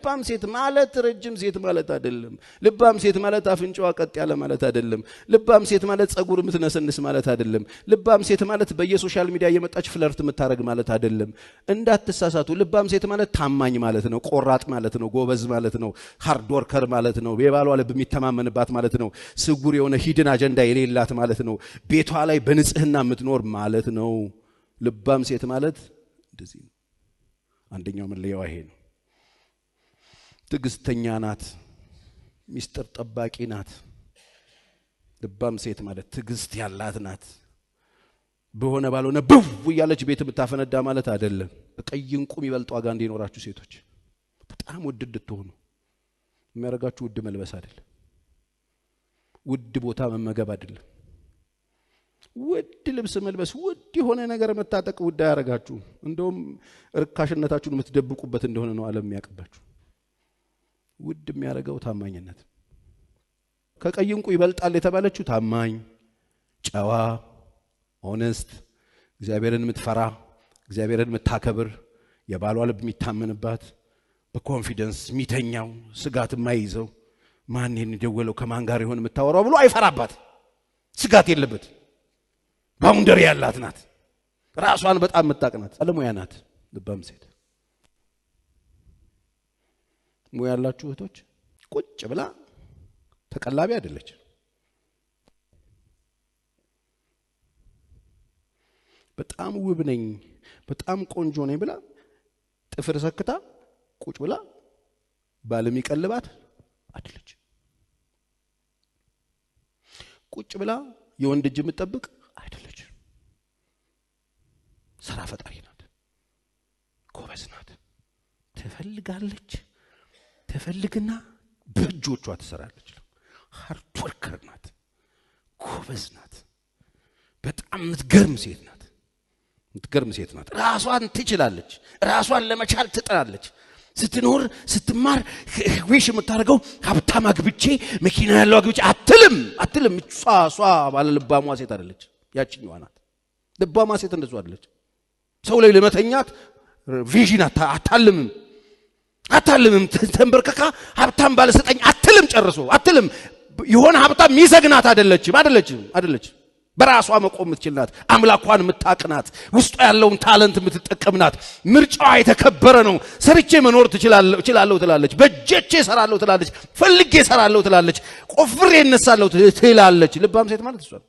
ልባም ሴት ማለት ረጅም ሴት ማለት አይደለም። ልባም ሴት ማለት አፍንጫዋ ቀጥ ያለ ማለት አይደለም። ልባም ሴት ማለት ጸጉር የምትነሰንስ ማለት አይደለም። ልባም ሴት ማለት በየሶሻል ሚዲያ እየመጣች ፍለርት የምታረግ ማለት አይደለም። እንዳትሳሳቱ። ልባም ሴት ማለት ታማኝ ማለት ነው፣ ቆራጥ ማለት ነው፣ ጎበዝ ማለት ነው፣ ሃርድ ወርከር ማለት ነው፣ የባሏ ልብ የሚተማመንባት ማለት ነው፣ ስጉር የሆነ ሂድን አጀንዳ የሌላት ማለት ነው፣ ቤቷ ላይ በንጽህና የምትኖር ማለት ነው። ልባም ሴት ማለት እንደዚህ ነው። አንደኛው መለያው ይሄ ነው። ትዕግስተኛ ናት፣ ሚስጥር ጠባቂ ናት። ልባም ሴት ማለት ትዕግስት ያላት ናት። በሆነ ባልሆነ ብው ያለች ቤት የምታፈነዳ ማለት አይደለም። በቀይ እንቁ የሚበልጥ ዋጋ እንዲኖራችሁ ሴቶች በጣም ውድ እንድትሆኑ የሚያረጋችሁ ውድ መልበስ አይደለም፣ ውድ ቦታ መመገብ አይደለም፣ ውድ ልብስ መልበስ፣ ውድ የሆነ ነገር መታጠቅ ውድ ያረጋችሁ። እንደውም እርካሽነታችሁን የምትደብቁበት እንደሆነ ነው ዓለም የሚያቀባችሁ። ውድ የሚያረጋው ታማኝነት። ከቀይ እንቁ ይበልጣል የተባለችው ታማኝ፣ ጨዋ፣ ሆነስት፣ እግዚአብሔርን የምትፈራ፣ እግዚአብሔርን የምታከብር፣ የባሏ ልብ የሚታመንባት፣ በኮንፊደንስ የሚተኛው፣ ስጋት የማይይዘው፣ ማን የደወለው ከማን ጋር ይሆን የምታወራው ብሎ አይፈራባት፣ ስጋት የለበት፣ ባውንደሪ ያላት ናት። ራሷን በጣም የምታቅናት አለሙያ ናት ልባም ሴት። ሙያ ያላችሁ እህቶች ቁጭ ብላ ተቀላቢ አይደለች። በጣም ውብ ነኝ፣ በጣም ቆንጆ ነኝ ብላ ጥፍር ሰክታ ቁጭ ብላ ባለም ይቀልባት አይደለች። ቁጭ ብላ የወንድ እጅ የምትጠብቅ አይደለች። ስራ ፈጣሪ ናት፣ ጎበዝ ናት። ትፈልጋለች፣ ትፈልግና በእጆቿ ትሰራለች። ሃርድ ወርከር ናት፣ ጎበዝ ናት። በጣም የምትገርም ሴት ናት፣ የምትገርም ሴት ናት። ራሷን ትችላለች፣ ራሷን ለመቻል ትጥራለች። ስትኖር ስትማር ዊሽ የምታደርገው ሀብታም አግብቼ መኪና ያለው አግብቼ አትልም። ሷ ባለ ልባሟ ሴት አይደለች። ያችኛዋ ናት ልባሟ ሴት። እንደሱ አይደለች። ሰው ላይ ለመተኛት ቪዥን አታልምም። ተንበርከካ ሀብታም ባለ ሰጠኝ አትልም። ጨርሶ አትልም። የሆነ ሀብታም ሚዘግናት አይደለችም። በራሷ መቆም የምትችልናት፣ አምላኳን የምታቅናት፣ ውስጧ ያለውን ታለንት የምትጠቀምናት፣ ምርጫዋ የተከበረ ነው። ሰርቼ መኖር እችላለሁ ትላለች፣ በእጄ እሰራለሁ ትላለች፣ ፈልጌ እሰራለሁ ትላለች፣ ቆፍሬ እነሳለሁ ትላለች። ልባም ሴት ማለት እሷ ነው።